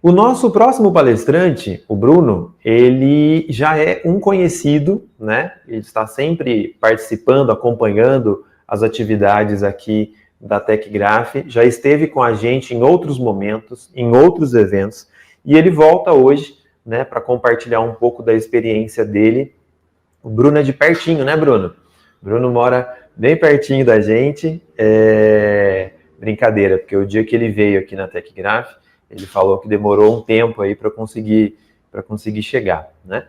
O nosso próximo palestrante, o Bruno, ele já é um conhecido, né? Ele está sempre participando, acompanhando as atividades aqui da TecGraph, já esteve com a gente em outros momentos, em outros eventos, e ele volta hoje, né, para compartilhar um pouco da experiência dele. O Bruno é de pertinho, né, Bruno? Bruno mora bem pertinho da gente. Brincadeira, porque o dia que ele veio aqui na TecGraph, ele falou que demorou um tempo aí para conseguir chegar, né?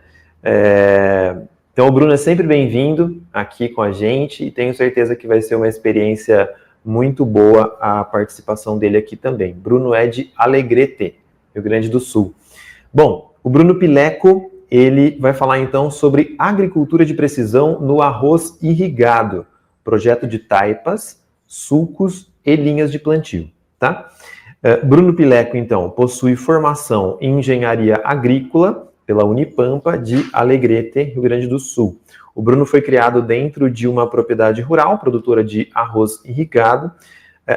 Então o Bruno é sempre bem-vindo aqui com a gente e tenho certeza que vai ser uma experiência muito boa a participação dele aqui também. Bruno é de Alegrete, Rio Grande do Sul. Bom, o Bruno Pileco, ele vai falar então sobre agricultura de precisão no arroz irrigado, projeto de taipas, sulcos e linhas de plantio, tá? Bruno Pileco, então, possui formação em engenharia agrícola pela Unipampa de Alegrete, Rio Grande do Sul. O Bruno foi criado dentro de uma propriedade rural, produtora de arroz irrigado,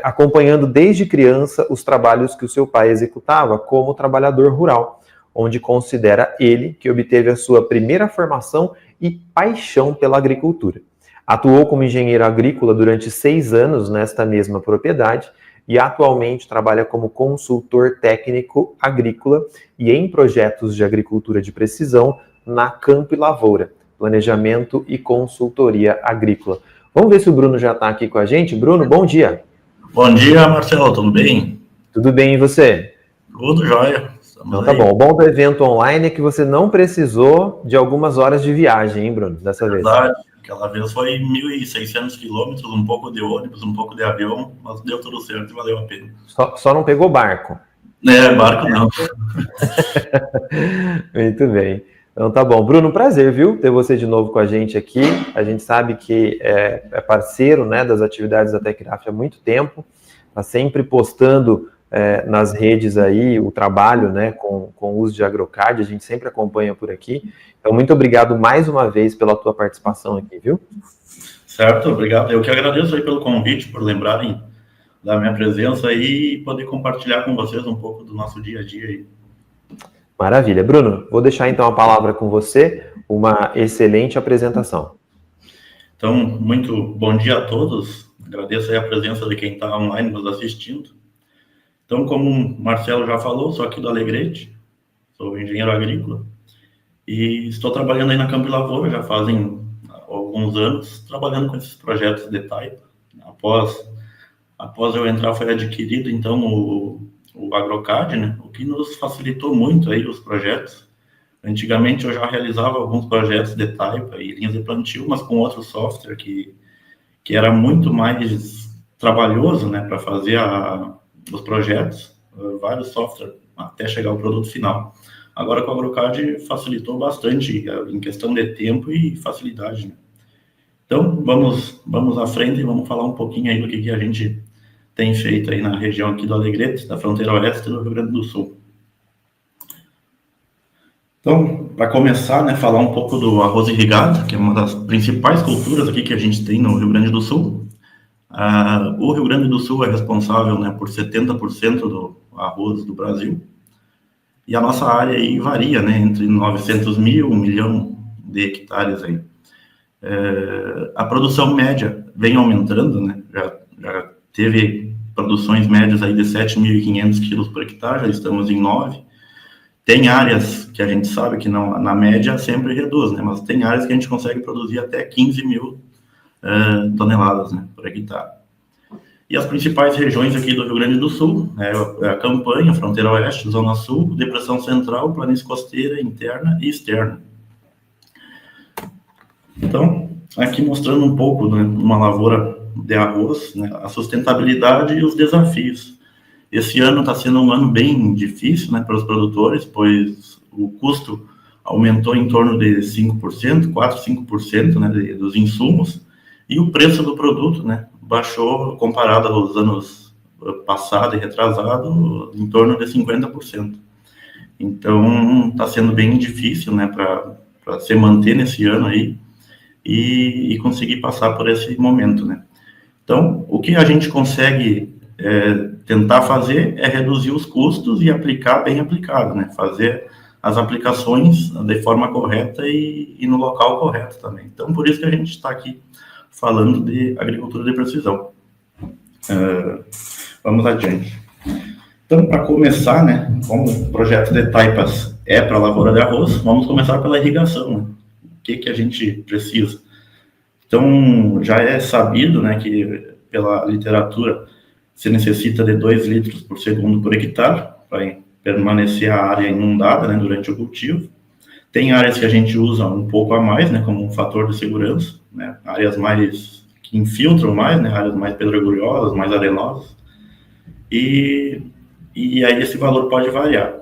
acompanhando desde criança os trabalhos que o seu pai executava como trabalhador rural, onde considera ele que obteve a sua primeira formação e paixão pela agricultura. Atuou como engenheiro agrícola durante 6 anos nesta mesma propriedade e atualmente trabalha como consultor técnico agrícola e em projetos de agricultura de precisão na Campo e Lavoura, planejamento e consultoria agrícola. Vamos ver se o Bruno já está aqui com a gente. Bruno, bom dia. Bom dia, Marcelo, tudo bem? Tudo bem, e você? Tudo jóia. Então tá bom. O bom do evento online é que você não precisou de algumas horas de viagem, hein, Bruno, dessa vez? Verdade. Aquela vez foi 1.600 quilômetros, um pouco de ônibus, um pouco de avião, mas deu tudo certo e valeu a pena. Só não pegou barco? Barco não. Muito bem. Então tá bom. Bruno, prazer, viu, ter você de novo com a gente aqui. A gente sabe que é parceiro, né, das atividades da TecGraph há muito tempo, está sempre postando nas redes aí o trabalho, né, com o uso de AgroCard, a gente sempre acompanha por aqui. Então, muito obrigado mais uma vez pela tua participação aqui, viu? Certo, obrigado. Eu que agradeço aí pelo convite, por lembrarem da minha presença aí e poder compartilhar com vocês um pouco do nosso dia a dia aí. Maravilha. Bruno, vou deixar então a palavra com você, uma excelente apresentação. Então, muito bom dia a todos. Agradeço aí a presença de quem está online nos assistindo. Então, como o Marcelo já falou, sou aqui do Alegrete, sou engenheiro agrícola e estou trabalhando aí na Campo e Lavoura já fazem alguns anos, trabalhando com esses projetos de taipa. Após eu entrar, foi adquirido, então, o AgroCard, né, o que nos facilitou muito aí os projetos. Antigamente, eu já realizava alguns projetos de taipa e linhas de plantio, mas com outro software que era muito mais trabalhoso, né, para fazer os projetos, vários softwares, até chegar ao produto final. Agora, com o AgroCard, facilitou bastante em questão de tempo e facilidade, né? Então, vamos à frente e vamos falar um pouquinho aí do que a gente tem feito aí na região aqui do Alegrete, da fronteira oeste do Rio Grande do Sul. Então, para começar, né, falar um pouco do arroz irrigado, que é uma das principais culturas aqui que a gente tem no Rio Grande do Sul. O Rio Grande do Sul é responsável, né, por 70% do arroz do Brasil. E a nossa área aí varia, né, entre 900 mil, 1 milhão de hectares aí. A produção média vem aumentando, né, já teve produções médias aí de 7.500 quilos por hectare, já estamos em 9. Tem áreas que a gente sabe que não, na média sempre reduz, né, mas tem áreas que a gente consegue produzir até 15 mil toneladas, né, por hectare. E as principais regiões aqui do Rio Grande do Sul, é a Campanha, Fronteira Oeste, Zona Sul, Depressão Central, Planície Costeira, Interna e Externa. Então, aqui mostrando um pouco, né, uma lavoura de arroz, né, a sustentabilidade e os desafios. Esse ano está sendo um ano bem difícil, né, para os produtores, pois o custo aumentou em torno de 5%, 4%, 5%, né, dos insumos, e o preço do produto, né, baixou comparado aos anos passado e retrasado em torno de 50%. Então, está sendo bem difícil, né, para se manter nesse ano aí e conseguir passar por esse momento, né. Então, o que a gente consegue tentar fazer é reduzir os custos e aplicar bem aplicado, né? Fazer as aplicações de forma correta e no local correto também. Então, por isso que a gente está aqui falando de agricultura de precisão. Vamos adiante. Então, para começar, né, como o projeto de taipas é para a lavoura de arroz, vamos começar pela irrigação, né? O que a gente precisa? Então, já é sabido, né, que pela literatura se necessita de 2 litros por segundo por hectare para permanecer a área inundada, né, durante o cultivo. Tem áreas que a gente usa um pouco a mais, né, como um fator de segurança, né, áreas mais que infiltram mais, né, áreas mais pedregulhosas, mais arenosas, e aí esse valor pode variar.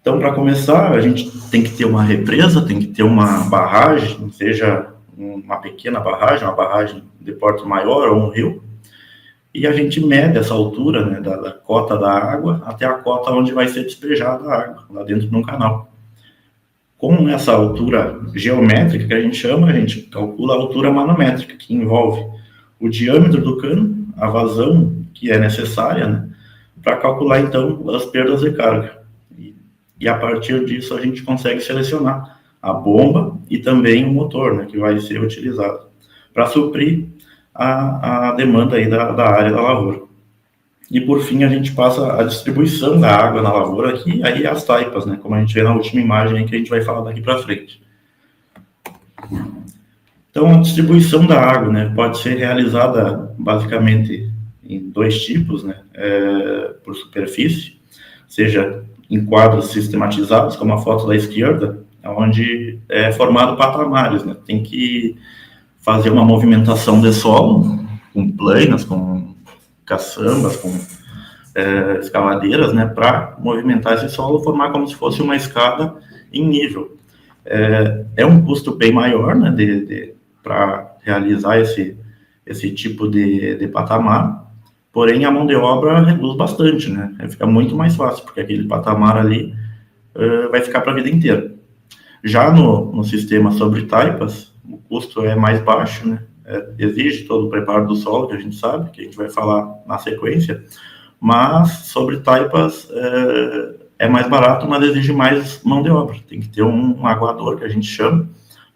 Então, para começar, a gente tem que ter uma represa, tem que ter uma barragem, seja uma pequena barragem, uma barragem de porte maior ou um rio, e a gente mede essa altura, né, da cota da água até a cota onde vai ser despejada a água, lá dentro de um canal. Com essa altura geométrica que a gente chama, a gente calcula a altura manométrica, que envolve o diâmetro do cano, a vazão que é necessária, né, para calcular, então, as perdas de carga. E a partir disso a gente consegue selecionar a bomba e também o motor, né, que vai ser utilizado para suprir a demanda aí da área da lavoura. E por fim a gente passa a distribuição da água na lavoura aqui, aí as taipas, né, como a gente vê na última imagem aí que a gente vai falar daqui para frente. Então a distribuição da água, né, pode ser realizada basicamente em 2 tipos, né, por superfície, seja em quadros sistematizados, como a foto da esquerda, onde é formado patamares, né, tem que fazer uma movimentação de solo, com planas, com caçambas, com escavadeiras, né, para movimentar esse solo, formar como se fosse uma escada em nível. É um custo bem maior, né, para realizar esse tipo de patamar, porém a mão de obra reduz bastante, né, fica muito mais fácil, porque aquele patamar ali vai ficar para a vida inteira. Já no sistema sobre taipas, o custo é mais baixo, né? Exige todo o preparo do solo, que a gente sabe, que a gente vai falar na sequência, mas sobre taipas é mais barato, mas exige mais mão de obra. Tem que ter um aguador, que a gente chama,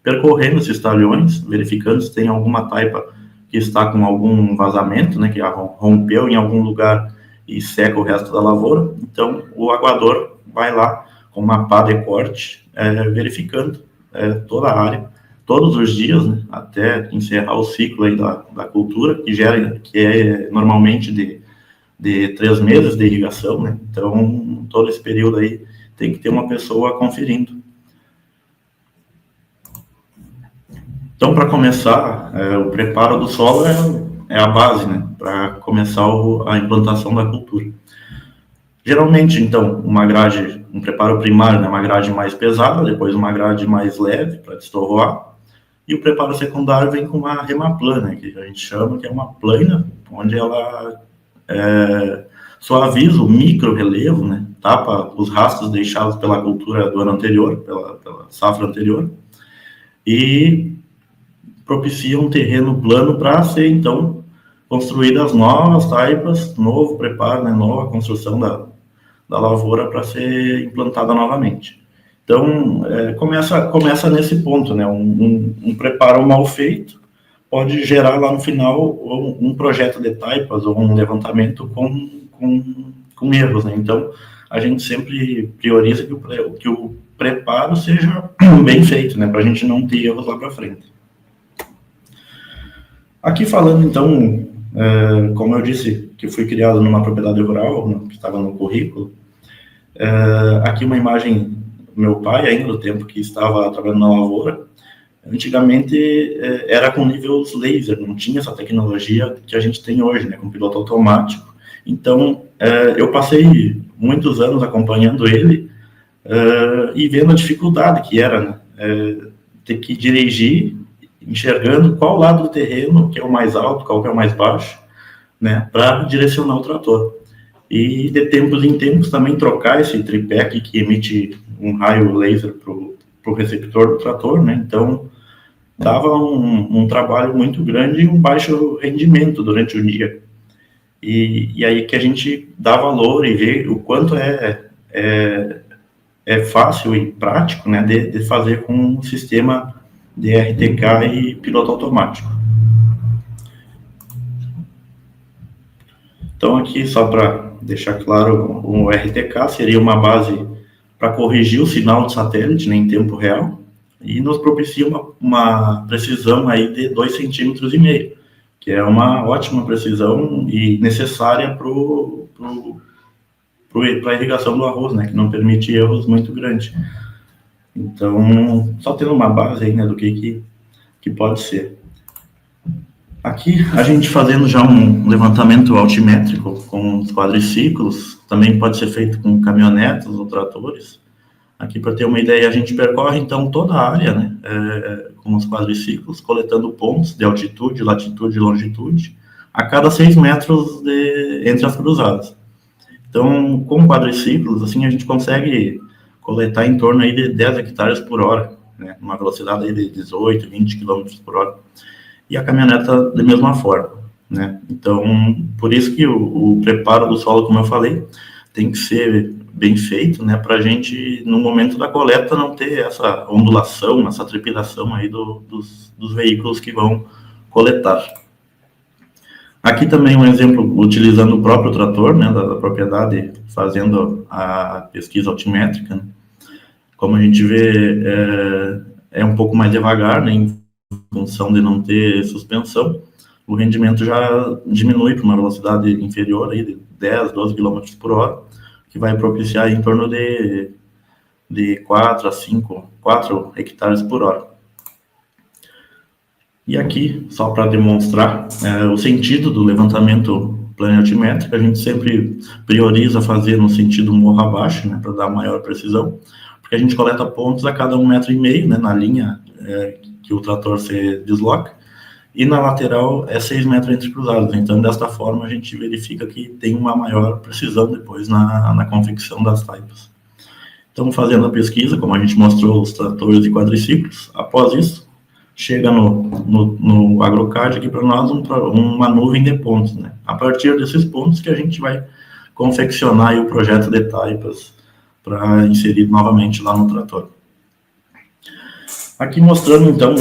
percorrendo esses talhões, verificando se tem alguma taipa que está com algum vazamento, né, que rompeu em algum lugar e seca o resto da lavoura. Então, o aguador vai lá com uma pá de corte, verificando toda a área, todos os dias, né, até encerrar o ciclo aí da cultura, que é normalmente de 3 meses de irrigação, né? Então, todo esse período aí tem que ter uma pessoa conferindo. Então, para começar, o preparo do solo é a base, né, para começar a implantação da cultura. Geralmente, então, uma grade, um preparo primário, né, uma grade mais pesada, depois uma grade mais leve para destorroar, e o preparo secundário vem com uma remaplana, que a gente chama, que é uma plana, onde ela suaviza o micro relevo, né, tapa os rastros deixados pela cultura do ano anterior, pela safra anterior, e propicia um terreno plano para ser, então, construídas novas taipas, novo preparo, né, nova construção da lavoura para ser implantada novamente. Então, começa nesse ponto, né, um preparo mal feito pode gerar lá no final um projeto de taipas ou um levantamento com erros, né? Então, a gente sempre prioriza que o preparo seja bem feito, né, para a gente não ter erros lá para frente. Aqui falando, então, como eu disse, que fui criado numa propriedade rural, né, que estava no currículo, aqui uma imagem do meu pai, ainda no tempo que estava trabalhando na lavoura. Antigamente era com níveis laser, não tinha essa tecnologia que a gente tem hoje, né, com piloto automático. Então, eu passei muitos anos acompanhando ele e vendo a dificuldade que era, né, ter que dirigir, enxergando qual lado do terreno que é o mais alto, qual que é o mais baixo, né, para direcionar o trator. E de tempos em tempos também trocar esse tripé aqui que emite um raio laser para o receptor do trator, né? Então dava um trabalho muito grande e um baixo rendimento durante o dia. E aí que a gente dá valor e vê o quanto é fácil e prático, né, de fazer com um sistema de RTK e piloto automático. Então, aqui, só para deixar claro, o RTK seria uma base para corrigir o sinal do satélite, né, em tempo real, e nos propicia uma precisão aí de 2,5 centímetros, que é uma ótima precisão e necessária para a irrigação do arroz, né, que não permite erros muito grandes. Então, só tendo uma base aí, né, do que pode ser. Aqui, a gente fazendo já um levantamento altimétrico com os quadriciclos, também pode ser feito com caminhonetas ou tratores. Aqui, para ter uma ideia, a gente percorre, então, toda a área, né, com os quadriciclos, coletando pontos de altitude, latitude e longitude, a cada 6 metros entre as cruzadas. Então, com quadriciclos, assim, a gente consegue coletar em torno aí de 10 hectares por hora, né, uma velocidade aí de 18, 20 km por hora. E a caminhoneta da mesma forma, né? Então, por isso que o preparo do solo, como eu falei, tem que ser bem feito, né? Para a gente, no momento da coleta, não ter essa ondulação, essa trepidação aí dos veículos que vão coletar. Aqui também um exemplo, utilizando o próprio trator, né, da propriedade, fazendo a pesquisa altimétrica, né? Como a gente vê, é um pouco mais devagar, né, em função de não ter suspensão, o rendimento já diminui para uma velocidade inferior aí de 10, 12 km por hora, que vai propiciar em torno de 4 a 5, 4 hectares por hora. E aqui, só para demonstrar o sentido do levantamento planialtimétrico, a gente sempre prioriza fazer no sentido morro abaixo, né, para dar maior precisão, porque a gente coleta pontos a cada 1,5 m, né, na linha que o trator se desloca, e na lateral é 6 metros entre cruzados. Então, desta forma, a gente verifica que tem uma maior precisão depois na confecção das taipas. Então, fazendo a pesquisa, como a gente mostrou os tratores e quadriciclos, após isso, chega no AgroCAD aqui para nós uma nuvem de pontos, né? A partir desses pontos que a gente vai confeccionar aí o projeto de taipas para inserir novamente lá no trator. Aqui mostrando, então,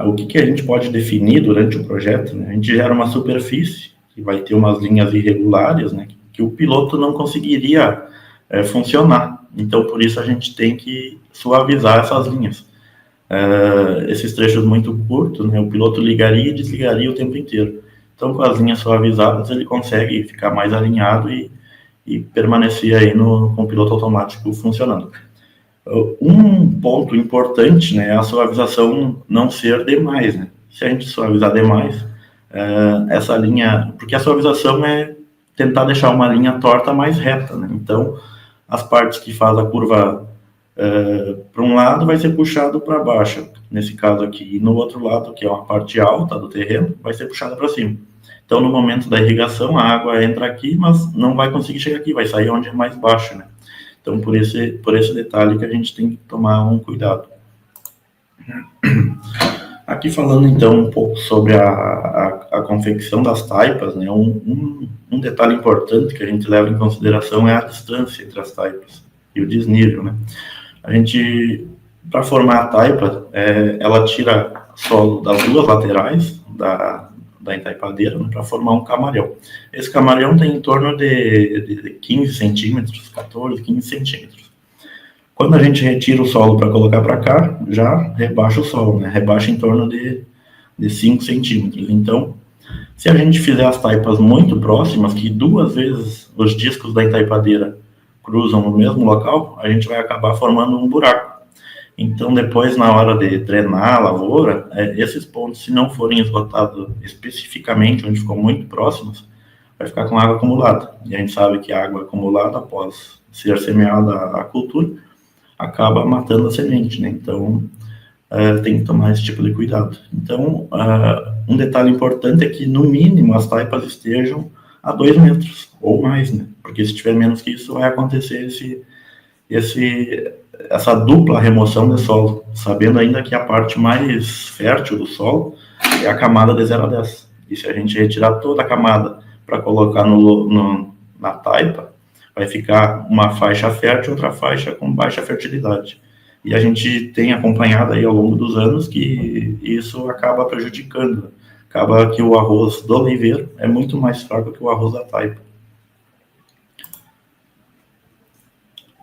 o que a gente pode definir durante o projeto, né? A gente gera uma superfície, que vai ter umas linhas irregulares, né, que o piloto não conseguiria funcionar. Então, por isso, a gente tem que suavizar essas linhas. Esses trechos muito curtos, né, o piloto ligaria e desligaria o tempo inteiro. Então, com as linhas suavizadas, ele consegue ficar mais alinhado e permanecer aí com o piloto automático funcionando. Um ponto importante, né, é a suavização não ser demais, né? Se a gente suavizar demais, essa linha... Porque a suavização é tentar deixar uma linha torta mais reta, né? Então, as partes que faz a curva para um lado vai ser puxado para baixo, nesse caso aqui. E no outro lado, que é uma parte alta do terreno, vai ser puxada para cima. Então, no momento da irrigação, a água entra aqui, mas não vai conseguir chegar aqui, vai sair onde é mais baixo, né? Então, por esse detalhe que a gente tem que tomar um cuidado. Aqui falando, então, um pouco sobre a confecção das taipas, né? Um detalhe importante que a gente leva em consideração é a distância entre as taipas e o desnível, né? A gente, para formar a taipa, ela tira solo das duas laterais da entaipadeira, né, para formar um camarão. Esse camarão tem em torno de 15 centímetros, 14, 15 centímetros. Quando a gente retira o solo para colocar para cá, já rebaixa o solo, né? Rebaixa em torno de 5 centímetros. Então, se a gente fizer as taipas muito próximas, que 2 vezes os discos da entaipadeira cruzam no mesmo local, a gente vai acabar formando um buraco. Então, depois, na hora de drenar a lavoura, esses pontos, se não forem esgotados especificamente, onde ficou muito próximos, vai ficar com água acumulada. E a gente sabe que a água acumulada, após ser semeada a cultura, acaba matando a semente, né? Então, tem que tomar esse tipo de cuidado. Então, um detalhe importante é que, no mínimo, as taipas estejam a 2 metros ou mais, né? Porque se tiver menos que isso, vai acontecer essa dupla remoção de solo, sabendo ainda que a parte mais fértil do solo é a camada de 0 a 10. E se a gente retirar toda a camada para colocar na taipa, vai ficar uma faixa fértil e outra faixa com baixa fertilidade. E a gente tem acompanhado aí ao longo dos anos que isso acaba prejudicando. Acaba que o arroz do leiveiro é muito mais fraco que o arroz da taipa.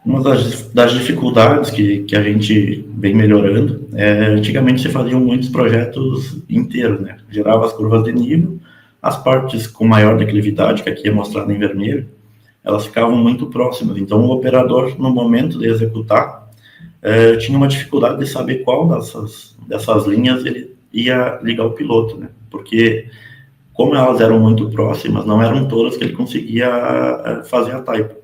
Uma das dificuldades que a gente vem melhorando antigamente se faziam muitos projetos inteiros, né? Gerava as curvas de nível, as partes com maior declividade, que aqui é mostrado em vermelho, elas ficavam muito próximas. Então, o operador, no momento de executar, tinha uma dificuldade de saber qual dessas linhas ele ia ligar o piloto, né? Porque, como elas eram muito próximas, não eram todas que ele conseguia fazer a taipa.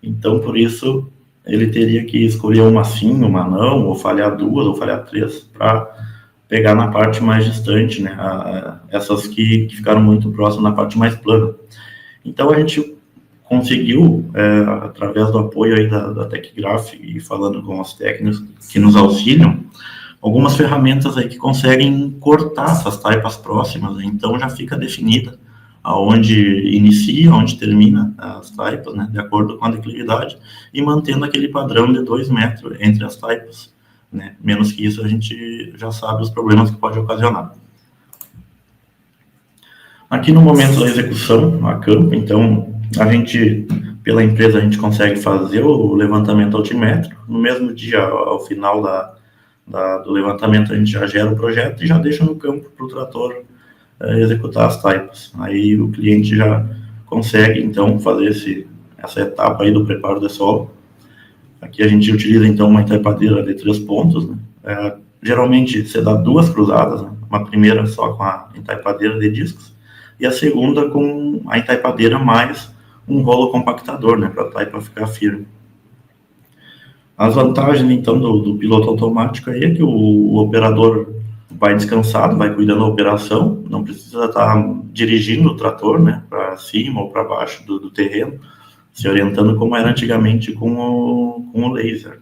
Então, por isso, ele teria que escolher uma sim, uma não, ou falhar 2, ou falhar 3, para pegar na parte mais distante, né? Essas que ficaram muito próximas na parte mais plana. Então, a gente conseguiu, através do apoio aí da TechGraph e falando com os técnicos que nos auxiliam, algumas ferramentas aí que conseguem cortar essas taipas próximas, né? Então já fica definida aonde inicia, onde termina as taipas, né, de acordo com a declividade, e mantendo aquele padrão de 2 metros entre as taipas, né? Menos que isso a gente já sabe os problemas que pode ocasionar. Aqui no momento da execução, a campo, então, a gente, pela empresa, a gente consegue fazer o levantamento altimétrico. No mesmo dia, ao final do levantamento, a gente já gera o projeto e já deixa no campo para o trator executar as taipas. Aí o cliente já consegue, então, fazer essa etapa aí do preparo de solo. Aqui a gente utiliza, então, uma entaipadeira de 3 pontos, né? Geralmente, você dá 2 cruzadas, né? Uma primeira só com a entaipadeira de discos, e a segunda com a entaipadeira mais um rolo compactador, né, para a taipa ficar firme. As vantagens, então, do piloto automático aí é que o operador vai descansado, vai cuidando da operação, não precisa estar dirigindo o trator, né, para cima ou para baixo do terreno, se orientando como era antigamente com o laser.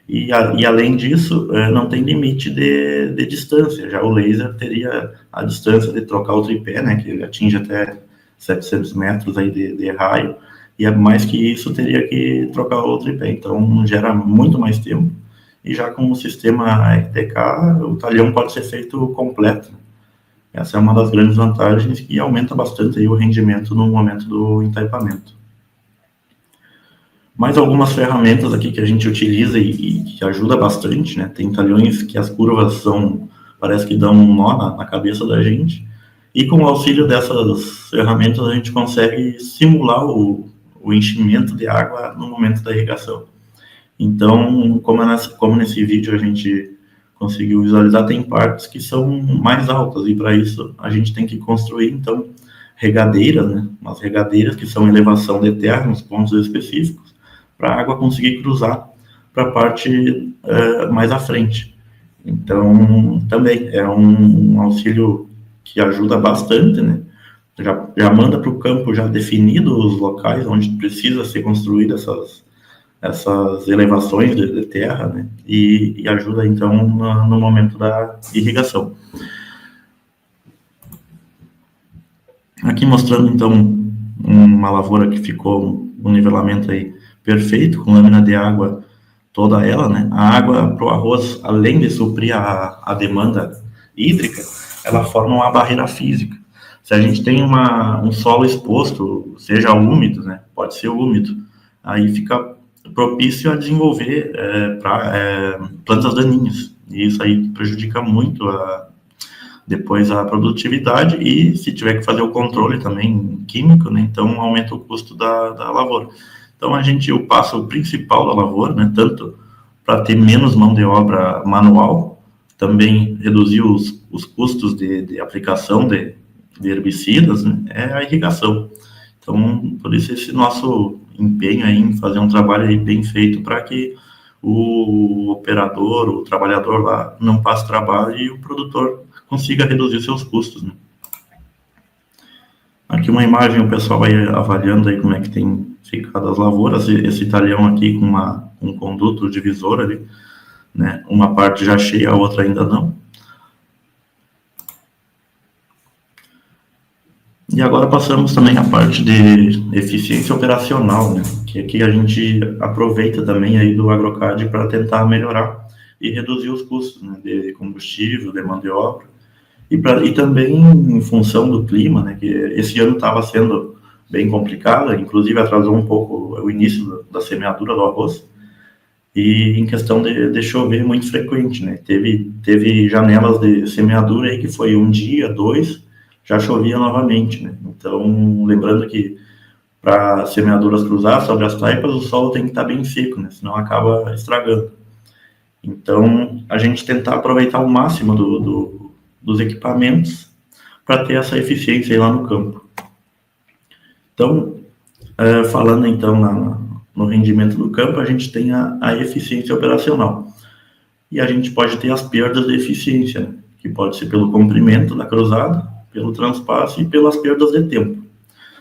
E além disso, não tem limite de distância. Já o laser teria a distância de trocar o tripé, né, que ele atinge até 700 metros aí de raio, e mais que isso teria que trocar o tripé. Então, gera muito mais tempo. E já com o sistema RTK, o talhão pode ser feito completo. Essa é uma das grandes vantagens que aumenta bastante aí o rendimento no momento do entaipamento. Mais algumas ferramentas aqui que a gente utiliza e que ajuda bastante, né? Tem talhões que as curvas parece que dão um nó na cabeça da gente, e com o auxílio dessas ferramentas a gente consegue simular o enchimento de água no momento da irrigação. Então, como nesse vídeo a gente conseguiu visualizar, tem partes que são mais altas, e para isso a gente tem que construir, então, regadeiras, né? Umas regadeiras que são elevação de terra nos pontos específicos, para a água conseguir cruzar para a parte mais à frente. Então, também é um auxílio que ajuda bastante, né? Já manda para o campo já definido os locais onde precisa ser construída essas elevações de terra, né? E ajuda, então, no momento da irrigação. Aqui mostrando, então, uma lavoura que ficou um nivelamento aí perfeito, com lâmina de água toda ela, né? A água para o arroz, além de suprir a demanda hídrica, ela forma uma barreira física. Se a gente tem um solo exposto, seja úmido, né? Pode ser úmido, aí fica propício a desenvolver plantas daninhas. E isso aí prejudica muito depois a produtividade, e se tiver que fazer o controle também químico, né? Então aumenta o custo da lavoura. Então, o passo principal da lavoura, né, tanto para ter menos mão de obra manual, também reduzir os custos de aplicação de herbicidas, né, é a irrigação. Então, por isso esse nosso empenho aí em fazer um trabalho aí bem feito para que o operador, o trabalhador lá, não passe trabalho e o produtor consiga reduzir seus custos, né. Aqui uma imagem, o pessoal vai avaliando aí como é que tem ficado as lavouras. Esse talhão aqui com um conduto divisor ali, né? Uma parte já cheia, a outra ainda não. E agora passamos também à parte de eficiência operacional, né? Que aqui a gente aproveita também aí do AgroCAD para tentar melhorar e reduzir os custos, né? De combustível, de mão de obra. E também em função do clima, né? Que esse ano estava sendo bem complicado, inclusive atrasou um pouco o início da semeadura do arroz. E em questão de chover muito frequente, né? Teve janelas de semeadura aí que foi um dia, dois, já chovia novamente, né? Então, lembrando que para semeaduras cruzar sobre as taipas, o solo tem que estar bem seco, né? Senão acaba estragando. Então, a gente tentar aproveitar o máximo dos equipamentos para ter essa eficiência aí lá no campo. Então, falando então no rendimento do campo, a gente tem a eficiência operacional. E a gente pode ter as perdas de eficiência, né? Que pode ser pelo comprimento da cruzada, pelo transpasse e pelas perdas de tempo.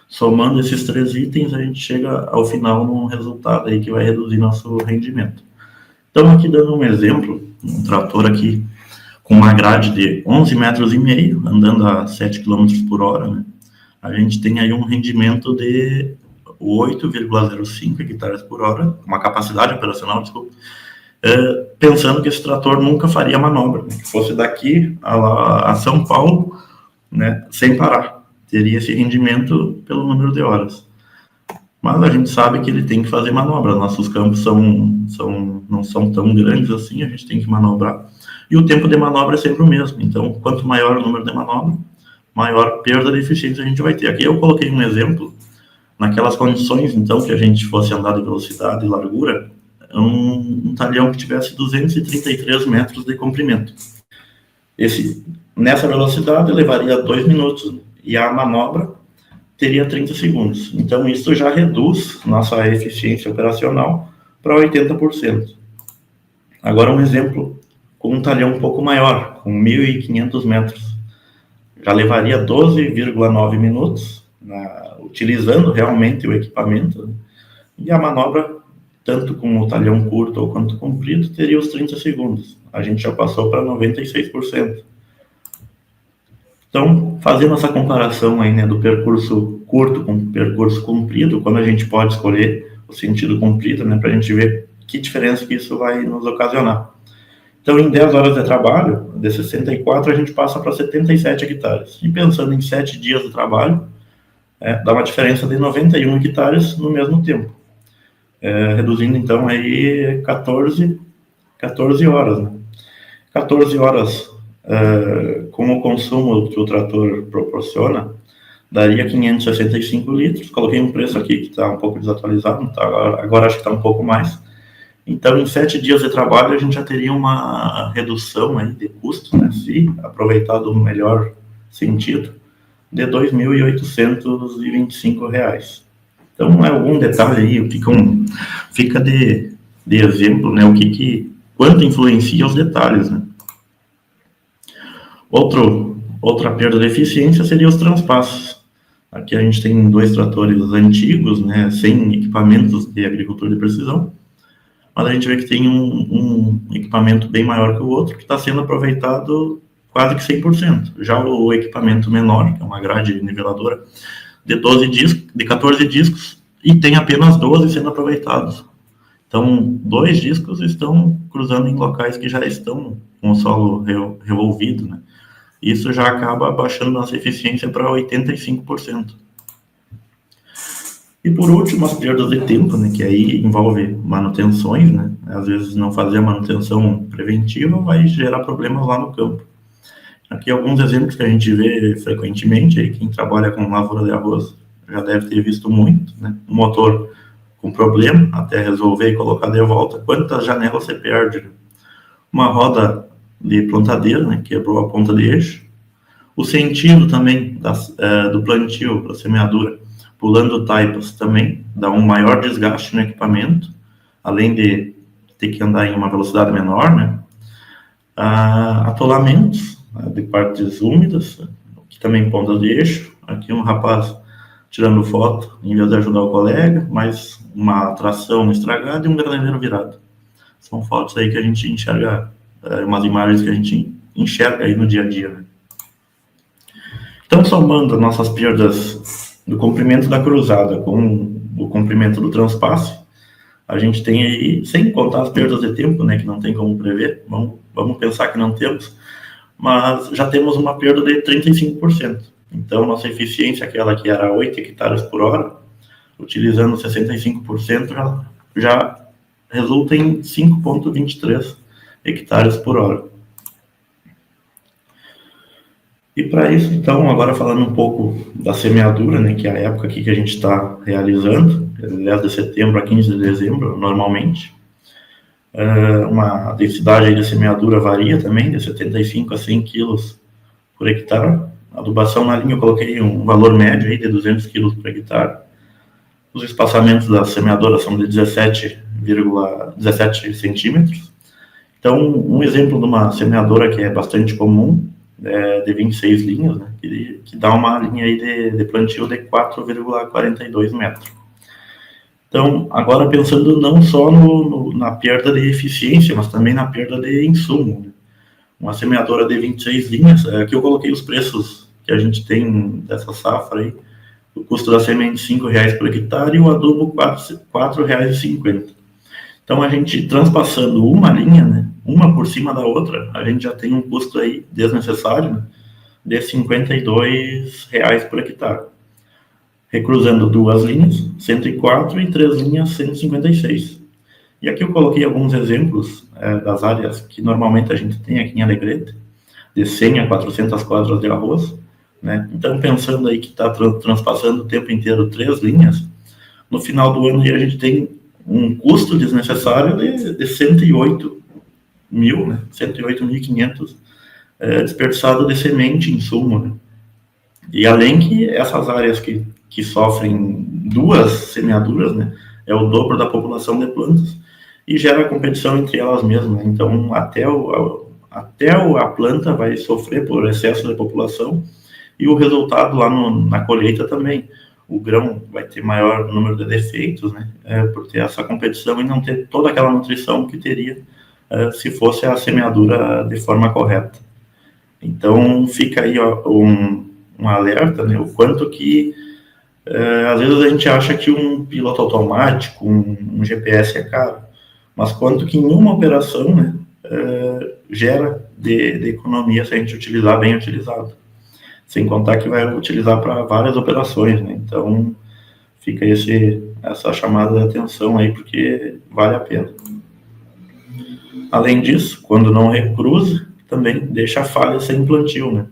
Somando esses 3 itens, a gente chega ao final num resultado aí que vai reduzir nosso rendimento. Então, aqui dando um exemplo, um trator aqui com uma grade de 11,5 metros, andando a 7 km por hora, né? A gente tem aí um rendimento de 8,05 hectares por hora, uma capacidade operacional, desculpa, pensando que esse trator nunca faria manobra, né? Que fosse daqui a São Paulo, né, sem parar. Teria esse rendimento pelo número de horas. Mas a gente sabe que ele tem que fazer manobra. Nossos campos não são tão grandes assim, a gente tem que manobrar. E o tempo de manobra é sempre o mesmo. Então, quanto maior o número de manobra, maior perda de eficiência a gente vai ter. Aqui eu coloquei um exemplo, naquelas condições, então, que a gente fosse andar de velocidade e largura, um talhão que tivesse 233 metros de comprimento. Nessa velocidade levaria 2 minutos e a manobra teria 30 segundos. Então, isso já reduz nossa eficiência operacional para 80%. Agora, um exemplo com um talhão um pouco maior, com 1.500 metros. Já levaria 12,9 minutos, utilizando realmente o equipamento, né? E a manobra, tanto com o talhão curto ou quanto comprido, teria os 30 segundos. A gente já passou para 96%. Então, fazendo essa comparação aí, né, do percurso curto com o percurso comprido, quando a gente pode escolher o sentido comprido, né, para a gente ver que diferença que isso vai nos ocasionar. Então, em 10 horas de trabalho, de 64, a gente passa para 77 hectares. E pensando em 7 dias de trabalho, dá uma diferença de 91 hectares no mesmo tempo. Reduzindo, então, aí 14 horas, né? 14 horas com o consumo que o trator proporciona, daria 565 litros. Coloquei um preço aqui que está um pouco desatualizado, tá? Agora acho que está um pouco mais. Então, em 7 dias de trabalho, a gente já teria uma redução aí de custos, né, se aproveitar do melhor sentido, de R$ 2.825. Então, algum detalhe aí, fica de exemplo, né, quanto influencia os detalhes, né. Outra perda de eficiência seria os transpassos. Aqui a gente tem 2 tratores antigos, né, sem equipamentos de agricultura de precisão, mas a gente vê que tem um equipamento bem maior que o outro, que está sendo aproveitado quase que 100%. Já o equipamento menor, que é uma grade niveladora, de 14 discos, e tem apenas 12 sendo aproveitados. Então, 2 discos estão cruzando em locais que já estão com o solo revolvido, né? Isso já acaba baixando nossa eficiência para 85%. E por último, as perdas de tempo, né, que aí envolve manutenções, né? Às vezes não fazer a manutenção preventiva vai gerar problemas lá no campo. Aqui alguns exemplos que a gente vê frequentemente, aí quem trabalha com lavoura de arroz já deve ter visto muito, né? Um motor com problema, até resolver e colocar de volta, quantas janelas você perde, né? Uma roda de plantadeira, né, quebrou a ponta de eixo. O sentido também do plantio para semeadura, pulando taipas, também dá um maior desgaste no equipamento, além de ter que andar em uma velocidade menor, né? Atolamentos de partes úmidas, que também pontas de eixo. Aqui um rapaz tirando foto, em vez de ajudar o colega, mas uma tração estragada e um granadeiro virado. São fotos aí que a gente enxerga, umas imagens que a gente enxerga aí no dia a dia, né? Então, somando as nossas perdas do comprimento da cruzada com o comprimento do transpasse, a gente tem aí, sem contar as perdas de tempo, né, que não tem como prever, vamos pensar que não temos, mas já temos uma perda de 35%. Então, nossa eficiência, aquela que era 8 hectares por hora, utilizando 65%, já resulta em 5,23 hectares por hora. E para isso, então, agora falando um pouco da semeadura, né, que é a época aqui que a gente está realizando, 10 de setembro a 15 de dezembro, normalmente. Uma densidade aí de semeadura varia também, de 75 a 100 quilos por hectare. A adubação na linha eu coloquei um valor médio aí de 200 quilos por hectare. Os espaçamentos da semeadora são de 17 centímetros. Então, um exemplo de uma semeadora que é bastante comum, de 26 linhas, né, que dá uma linha aí de plantio de 4,42 metros. Então, agora pensando não só na perda de eficiência, mas também na perda de insumo. Né? Uma semeadora de 26 linhas, aqui eu coloquei os preços que a gente tem dessa safra aí, o custo da semente R$ 5,00 por hectare e o adubo R$ 4,50. Então, a gente transpassando uma linha, né, uma por cima da outra, a gente já tem um custo aí desnecessário, né, de R$ 52,00 por hectare. Recruzando duas linhas, 104, e 3 linhas, 156. E aqui eu coloquei alguns exemplos das áreas que normalmente a gente tem aqui em Alegrete, de 100 a 400 quadras de arroz, né? Então, pensando aí que está transpassando o tempo inteiro 3 linhas, no final do ano aí a gente tem um custo desnecessário de 108 mil, né? 108.500 desperdiçado de semente e insumo, né? E além que essas áreas que sofrem 2 semeaduras, né? É o dobro da população de plantas e gera competição entre elas mesmas. Né? Então, até a planta vai sofrer por excesso de população e o resultado lá na colheita também. O grão vai ter maior número de defeitos, né, por ter essa competição e não ter toda aquela nutrição que teria se fosse a semeadura de forma correta. Então, fica aí ó, um alerta, né, o quanto que, às vezes a gente acha que um piloto automático, um GPS é caro, mas quanto que em uma operação, né, gera de economia se a gente utilizar bem utilizado. Sem contar que vai utilizar para várias operações, né? Então, fica essa chamada de atenção aí, porque vale a pena. Além disso, quando não recruza, também deixa a falha sem plantio, né?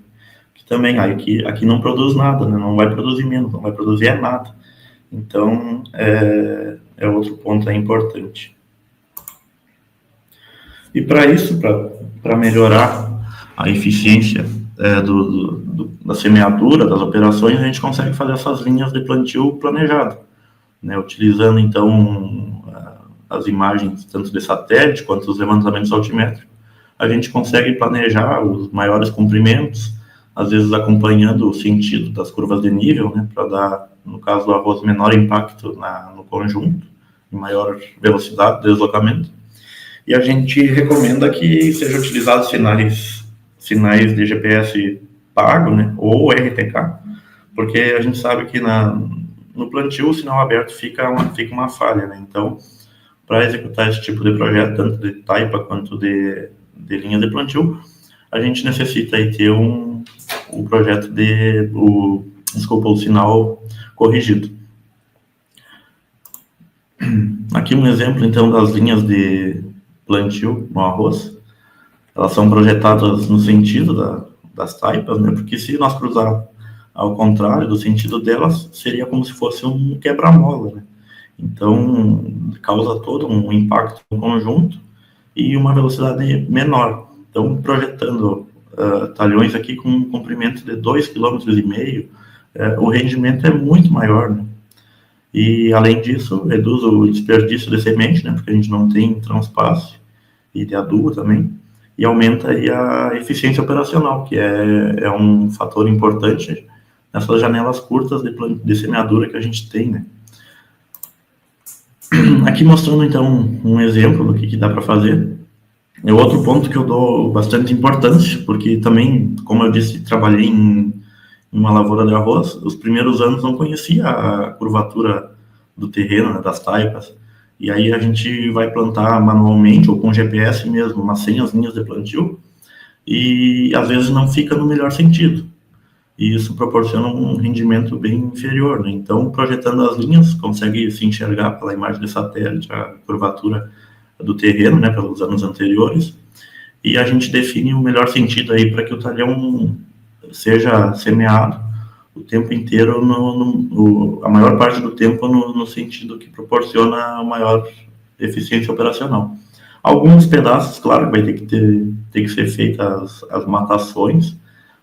Que também, aqui não produz nada, né? Não vai produzir menos, não vai produzir nada. Então, é outro ponto aí importante. E para isso, para melhorar a eficiência da semeadura, das operações, a gente consegue fazer essas linhas de plantio planejado, né? Utilizando, então, as imagens tanto de satélite quanto os levantamentos altimétricos, a gente consegue planejar os maiores comprimentos, às vezes acompanhando o sentido das curvas de nível, né? Para dar, no caso do arroz, menor impacto no conjunto, e maior velocidade de deslocamento. E a gente recomenda que seja utilizado sinais de GPS pago, né, ou RTK, porque a gente sabe que no plantio o sinal aberto fica uma falha, né? Então, para executar esse tipo de projeto, tanto de taipa quanto de linha de plantio, a gente necessita aí ter o projeto o sinal corrigido. Aqui um exemplo, então, das linhas de plantio no arroz. Elas são projetadas no sentido das taipas, né? Porque se nós cruzar ao contrário do sentido delas, seria como se fosse um quebra-mola, né? Então, causa todo um impacto no conjunto e uma velocidade menor. Então, projetando talhões aqui com um comprimento de 2,5 km, o rendimento é muito maior, né? E, além disso, reduz o desperdício de semente, né? Porque a gente não tem transpasse e de adubo também. E aumenta aí a eficiência operacional, que é um fator importante nessas janelas curtas de semeadura que a gente tem, né? Aqui mostrando, então, um exemplo do que dá para fazer. É outro ponto que eu dou bastante importância, porque também, como eu disse, trabalhei em uma lavoura de arroz, os primeiros anos não conhecia a curvatura do terreno, né, das taipas, e aí a gente vai plantar manualmente ou com GPS mesmo, mas sem as linhas de plantio, e às vezes não fica no melhor sentido, e isso proporciona um rendimento bem inferior, né? Então, projetando as linhas, consegue se enxergar pela imagem de satélite a curvatura do terreno, né, pelos anos anteriores, e a gente define o melhor sentido aí para que o talhão seja semeado o tempo inteiro, a maior parte do tempo no sentido que proporciona a maior eficiência operacional. Alguns pedaços, claro, vai ter que ser feitas as matações,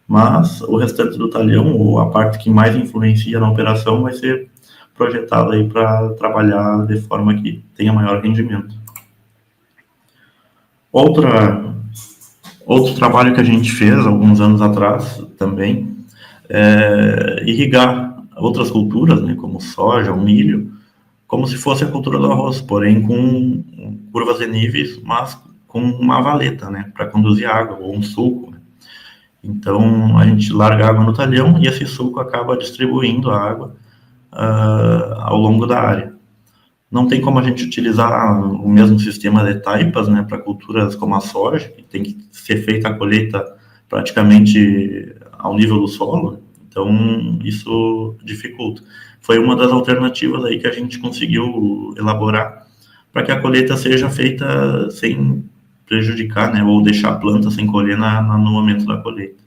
mas o restante do talhão, ou a parte que mais influencia na operação, vai ser projetada aí para trabalhar de forma que tenha maior rendimento. Outro trabalho que a gente fez alguns anos atrás também é irrigar outras culturas, né, como soja, o milho, como se fosse a cultura do arroz, porém com curvas de níveis, mas com uma valeta, né, para conduzir água, ou um sulco, né. Então, a gente larga água no talhão e esse sulco acaba distribuindo a água ao longo da área. Não tem como a gente utilizar o mesmo sistema de taipas, né, para culturas como a soja, que tem que ser feita a colheita praticamente ao nível do solo, então isso dificulta. Foi uma das alternativas aí que a gente conseguiu elaborar para que a colheita seja feita sem prejudicar, né, ou deixar a planta sem colher no momento da colheita.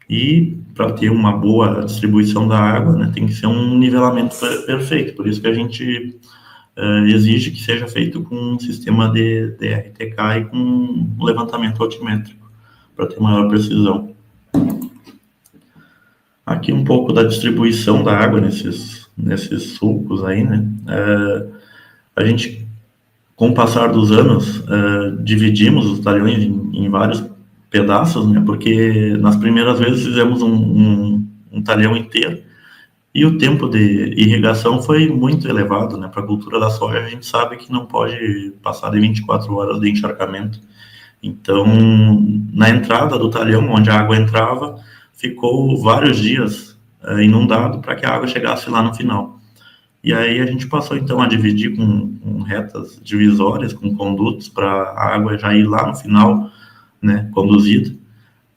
E para ter uma boa distribuição da água, né, tem que ser um nivelamento perfeito, por isso que a gente exige que seja feito com um sistema de RTK e com um levantamento altimétrico, para ter maior precisão. Aqui um pouco da distribuição da água nesses sulcos aí, né, a gente, com o passar dos anos, dividimos os talhões em vários pedaços, né, porque nas primeiras vezes fizemos um talhão inteiro e o tempo de irrigação foi muito elevado, né, para a cultura da soja a gente sabe que não pode passar de 24 horas de encharcamento. Então, na entrada do talhão, onde a água entrava, ficou vários dias inundado para que a água chegasse lá no final. E aí a gente passou então a dividir com retas divisórias, com condutos, para a água já ir lá no final, né, conduzida,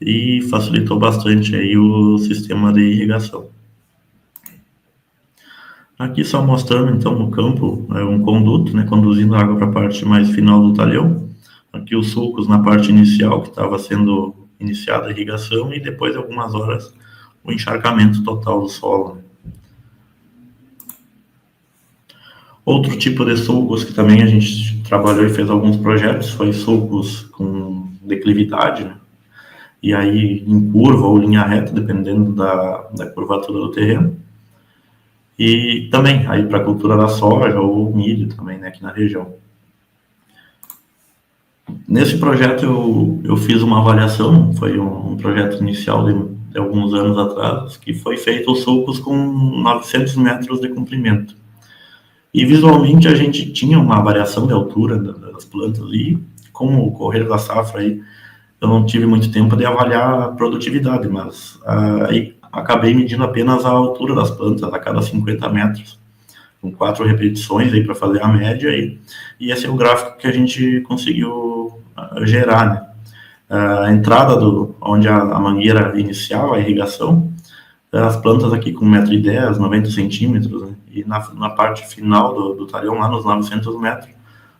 e facilitou bastante aí o sistema de irrigação. Aqui só mostrando então no campo um conduto, né, conduzindo a água para a parte mais final do talhão. Aqui os sulcos na parte inicial que estava sendo iniciada a irrigação e depois de algumas horas o encharcamento total do solo, né. Outro tipo de sulcos que também a gente trabalhou e fez alguns projetos foi sulcos com declividade, né? E aí em curva ou linha reta, dependendo da curvatura do terreno. E também aí para a cultura da soja ou milho também, né, aqui na região. Nesse projeto eu fiz uma avaliação, foi um projeto inicial de alguns anos atrás, que foi feito os sulcos com 900 metros de comprimento. E visualmente a gente tinha uma variação de altura das plantas e com o correr da safra aí eu não tive muito tempo de avaliar a produtividade, mas aí acabei medindo apenas a altura das plantas a cada 50 metros, com 4 repetições aí para fazer a média aí, e esse é o gráfico que a gente conseguiu gerar, né? A entrada onde a mangueira inicial, a irrigação, as plantas aqui com 1,10 m, 90 centímetros, né? E na parte final do talhão, lá nos 900 metros,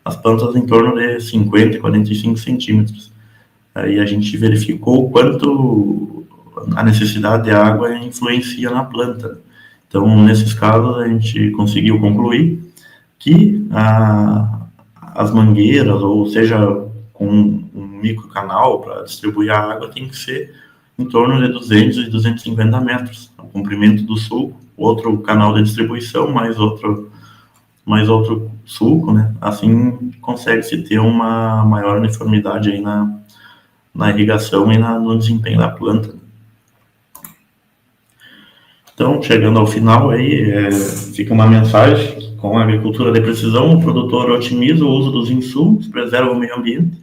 as plantas em torno de 50 e 45 centímetros. Aí a gente verificou o quanto a necessidade de água influencia na planta. Então, nesses casos, a gente conseguiu concluir que as mangueiras, ou seja, com um microcanal para distribuir a água, tem que ser em torno de 200 e 250 metros, o comprimento do sulco, outro canal de distribuição, mais outro sulco, né? Assim consegue-se ter uma maior uniformidade aí na irrigação e no desempenho da planta. Então, chegando ao final aí, fica uma mensagem que com a agricultura de precisão, o produtor otimiza o uso dos insumos, preserva o meio ambiente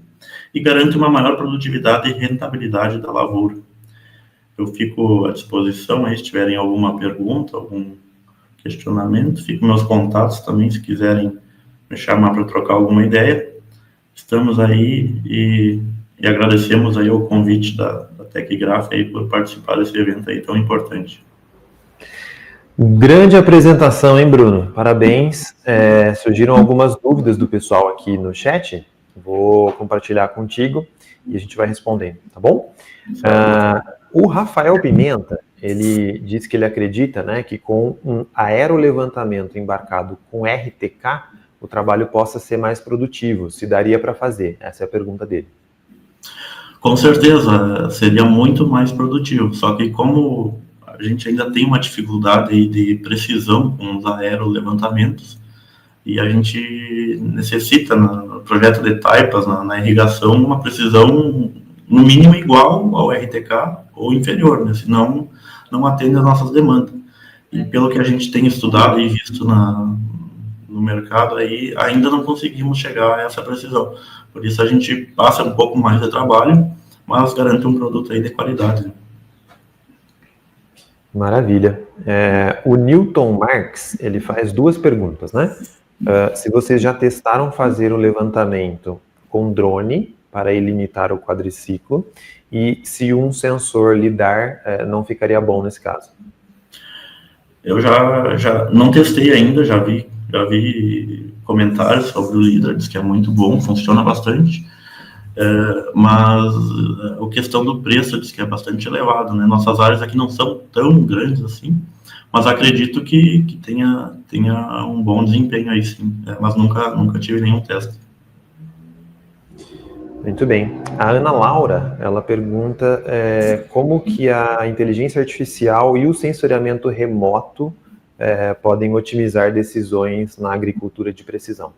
e garante uma maior produtividade e rentabilidade da lavoura. Eu fico à disposição aí, se tiverem alguma pergunta, algum questionamento, fico meus contatos também, se quiserem me chamar para trocar alguma ideia. Estamos aí e agradecemos aí o convite da Tecgraph aí por participar desse evento aí tão importante. Grande apresentação, hein, Bruno? Parabéns. Surgiram algumas dúvidas do pessoal aqui no chat. Vou compartilhar contigo e a gente vai respondendo, tá bom? O Rafael Pimenta, ele disse que ele acredita, né, que com um aerolevantamento embarcado com RTK, o trabalho possa ser mais produtivo, se daria para fazer. Essa é a pergunta dele. Com certeza, seria muito mais produtivo, só que como a gente ainda tem uma dificuldade de precisão com os aerolevantamentos, e a gente necessita, no projeto de taipas, na irrigação, uma precisão no mínimo igual ao RTK ou inferior, né? Senão não atende às nossas demandas. E pelo que a gente tem estudado e visto no mercado, aí ainda não conseguimos chegar a essa precisão. Por isso a gente passa um pouco mais de trabalho, mas garante um produto aí de qualidade. Maravilha. O Newton Marx, ele faz duas perguntas, né? Se vocês já testaram fazer o levantamento com drone para limitar o quadriciclo e se um sensor lidar, não ficaria bom nesse caso. Eu já não testei ainda, já vi comentários sobre o LiDAR, diz que é muito bom, funciona bastante, mas a questão do preço diz que é bastante elevado, né? Nossas áreas aqui não são tão grandes assim, mas acredito que tenha um bom desempenho aí sim, mas nunca tive nenhum teste. Muito bem. A Ana Laura, ela pergunta como que a inteligência artificial e o sensoriamento remoto podem otimizar decisões na agricultura de precisão.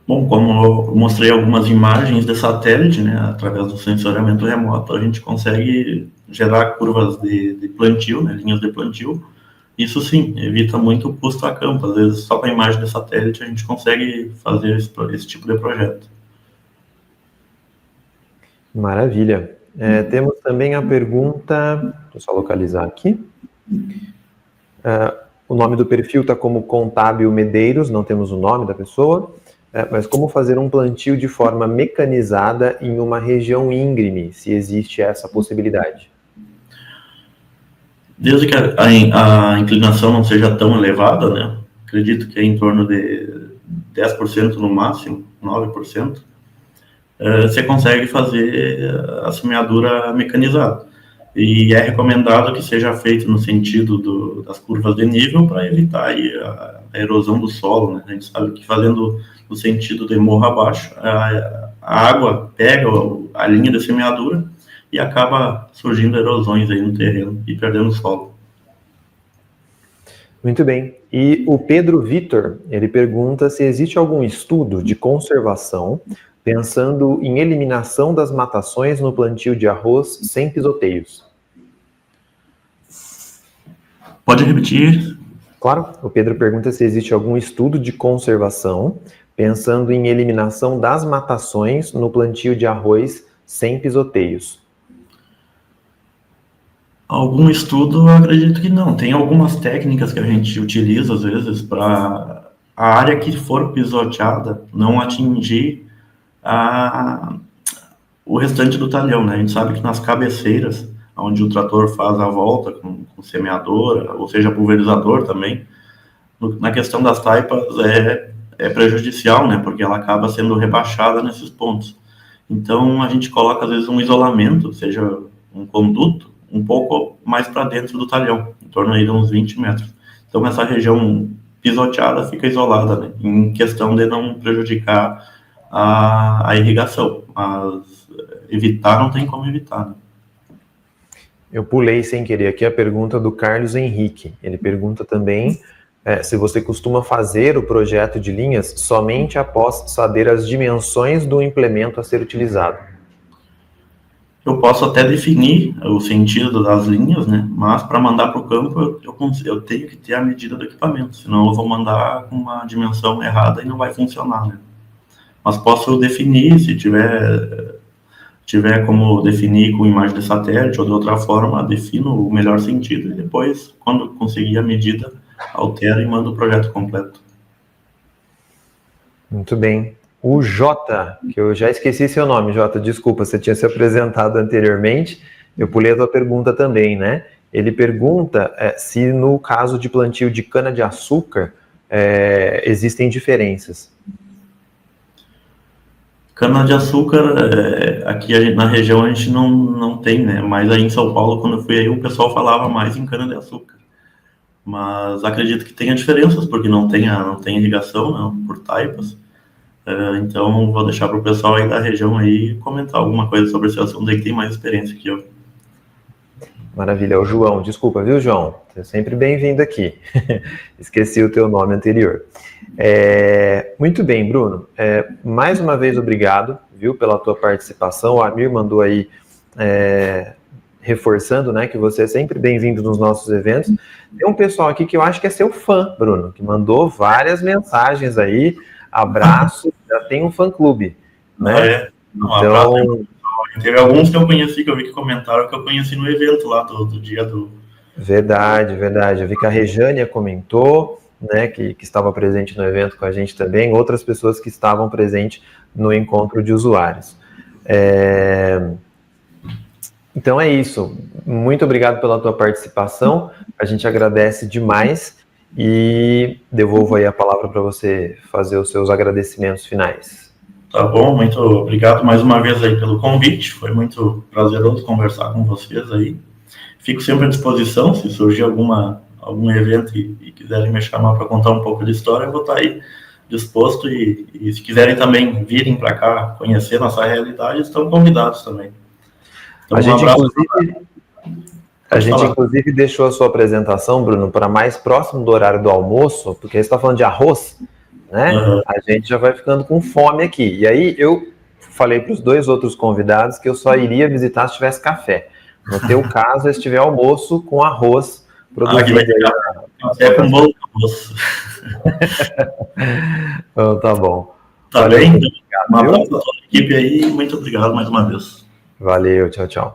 Bom, como eu mostrei algumas imagens de satélite, né, através do sensoriamento remoto, a gente consegue gerar curvas de plantio, né, linhas de plantio. Isso sim, evita muito o custo a campo. Às vezes, só com a imagem de satélite, a gente consegue fazer esse tipo de projeto. Maravilha. Temos também a pergunta, deixa eu só localizar aqui. O nome do perfil está como Contábil Medeiros, não temos o nome da pessoa, mas como fazer um plantio de forma mecanizada em uma região íngreme, se existe essa possibilidade? Desde que a inclinação não seja tão elevada, né? Acredito que é em torno de 10% no máximo, 9%. Você consegue fazer a semeadura mecanizada. E é recomendado que seja feito no sentido das curvas de nível para evitar aí a erosão do solo, né? A gente sabe que fazendo no sentido de morro abaixo, a água pega a linha de semeadura e acaba surgindo erosões aí no terreno e perdendo o solo. Muito bem. E o Pedro Vitor, ele pergunta se existe algum estudo de conservação pensando em eliminação das matações no plantio de arroz sem pisoteios. Pode repetir? Claro. O Pedro pergunta se existe algum estudo de conservação pensando em eliminação das matações no plantio de arroz sem pisoteios. Algum estudo, eu acredito que não. Tem algumas técnicas que a gente utiliza, às vezes, para a área que for pisoteada não atingir o restante do talhão, né? A gente sabe que nas cabeceiras, onde o trator faz a volta com semeadora, ou seja, pulverizador também, na questão das taipas é prejudicial, né? Porque ela acaba sendo rebaixada nesses pontos. Então, a gente coloca, às vezes, um isolamento, seja um conduto, um pouco mais para dentro do talhão, em torno aí de uns 20 metros. Então, essa região pisoteada fica isolada, né? Em questão de não prejudicar a irrigação. Mas evitar não tem como evitar, né? Eu pulei sem querer aqui a pergunta do Carlos Henrique. Ele pergunta também se você costuma fazer o projeto de linhas somente após saber as dimensões do implemento a ser utilizado. Eu posso até definir o sentido das linhas, né? Mas para mandar para o campo eu tenho que ter a medida do equipamento, senão eu vou mandar com uma dimensão errada e não vai funcionar, né? Mas posso definir, se tiver tiver como definir com imagem de satélite ou de outra forma, defino o melhor sentido e depois, quando conseguir a medida, altero e mando o projeto completo. Muito bem. O Jota, que eu já esqueci seu nome, Jota, desculpa, você tinha se apresentado anteriormente, eu pulei a tua pergunta também, né? Ele pergunta se no caso de plantio de cana-de-açúcar existem diferenças. Cana-de-açúcar, aqui na região a gente não tem, né? Mas aí em São Paulo, quando eu fui aí, o pessoal falava mais em cana-de-açúcar. Mas acredito que tenha diferenças, porque não tem irrigação, não, por taipas. Então, vou deixar para o pessoal aí da região aí comentar alguma coisa sobre esse assunto aí que tem mais experiência que eu. Maravilha, é o João. Desculpa, viu, João? Você é sempre bem-vindo aqui. Esqueci o teu nome anterior. Muito bem, Bruno. Mais uma vez, obrigado, viu, pela tua participação. O Amir mandou aí, reforçando, né, que você é sempre bem-vindo nos nossos eventos. Tem um pessoal aqui que eu acho que é seu fã, Bruno, que mandou várias mensagens aí. Abraço, já tem um fã-clube, né? Então... Teve alguns que eu conheci, que eu vi que comentaram, que eu conheci no evento lá do dia do... Verdade. Eu vi que a Rejânia comentou, né, que estava presente no evento com a gente também, outras pessoas que estavam presentes no encontro de usuários. Então é isso. Muito obrigado pela tua participação, a gente agradece demais e devolvo aí a palavra para você fazer os seus agradecimentos finais. Tá bom, muito obrigado mais uma vez aí pelo convite, foi muito prazeroso conversar com vocês aí. Fico sempre à disposição, se surgir algum evento e quiserem me chamar para contar um pouco de história, eu vou estar aí disposto e se quiserem também virem para cá conhecer nossa realidade, estão convidados também. Então, a gente inclusive deixou a sua apresentação, Bruno, para mais próximo do horário do almoço, porque você está falando de arroz, né? Uhum. A gente já vai ficando com fome aqui. E aí eu falei para os dois outros convidados que eu só iria visitar se tivesse café. No teu caso, se tiver almoço com arroz produzido. Café com bolo de almoço. Então, tá bom. Tá valeu, bem? Um abraço a toda a equipe aí e muito obrigado mais uma vez. Valeu, tchau, tchau.